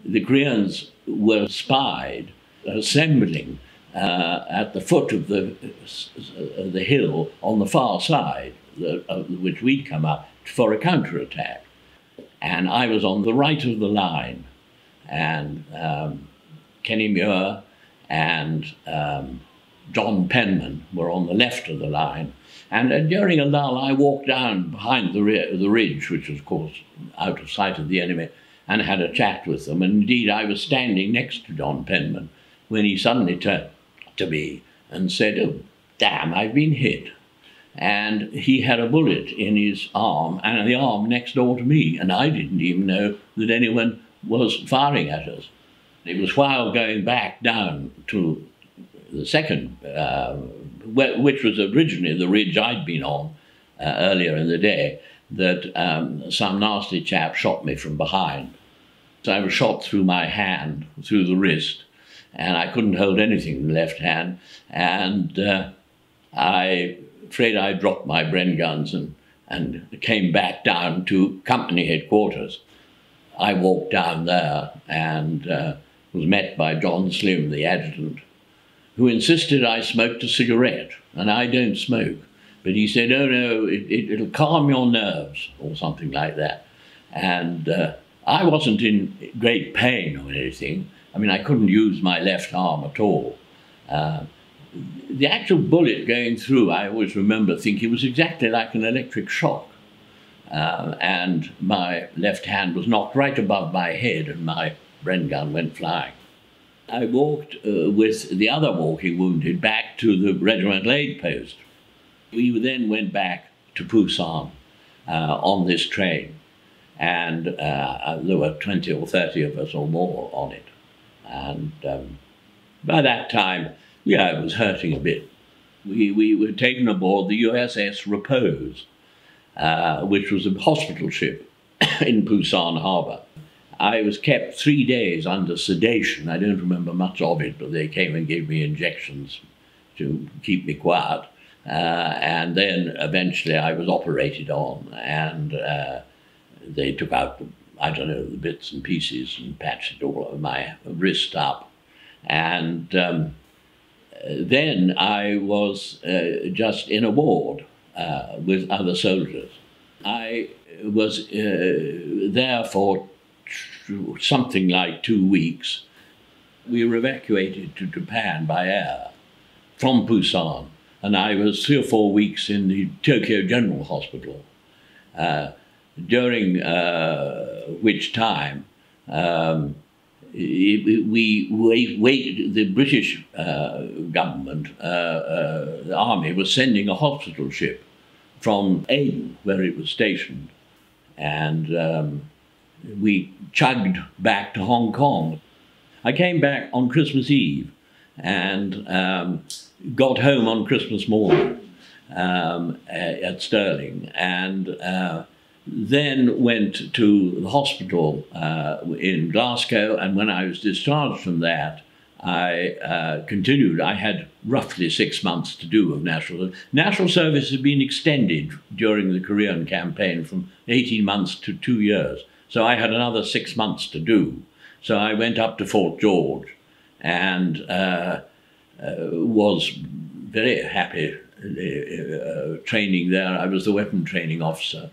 the Koreans were spied assembling at the foot of the hill on the far side, which we'd come up for a counterattack. And I was on the right of the line, and Kenny Muir and John Penman were on the left of the line. And during a lull, I walked down behind the ridge, which was, of course, out of sight of the enemy, and had a chat with them. And indeed, I was standing next to John Penman when he suddenly turned to me and said, "Oh, damn, I've been hit." And he had a bullet in his arm, and the arm next door to me, and I didn't even know that anyone was firing at us. It was while going back down to the second, which was originally the ridge I'd been on earlier in the day, that some nasty chap shot me from behind. So I was shot through my hand, through the wrist, and I couldn't hold anything in the left hand, and I'm afraid I dropped my Bren guns and came back down to company headquarters. I walked down there and was met by John Slim, the adjutant, who insisted I smoked a cigarette, and I don't smoke. But he said, "Oh no, it'll calm your nerves," or something like that. And I wasn't in great pain or anything. I mean, I couldn't use my left arm at all. The actual bullet going through, I always remember thinking, was exactly like an electric shock. And my left hand was knocked right above my head, and my Bren gun went flying. I walked with the other walking wounded back to the regimental aid post. We then went back to Busan on this train, and there were 20 or 30 of us or more on it. And by that time, yeah, I was hurting a bit. We were taken aboard the USS Repose, which was a hospital ship in Busan Harbour. I was kept 3 days under sedation. I don't remember much of it, but they came and gave me injections to keep me quiet. And then eventually I was operated on, and they took out, I don't know, the bits and pieces and patched all of my wrist up. And then I was just in a ward with other soldiers. I was there for something like 2 weeks. We were evacuated to Japan by air from Busan, and I was 3 or 4 weeks in the Tokyo General Hospital, during which time the British government, the army, was sending a hospital ship from Aden, where it was stationed, and we chugged back to Hong Kong. I came back on Christmas Eve and got home on Christmas morning at Stirling, and then went to the hospital in Glasgow, and when I was discharged from that, I continued. I had roughly 6 months to do of national service. National service had been extended during the Korean campaign from 18 months to 2 years. So I had another 6 months to do. So I went up to Fort George and was very happy training there. I was the weapon training officer.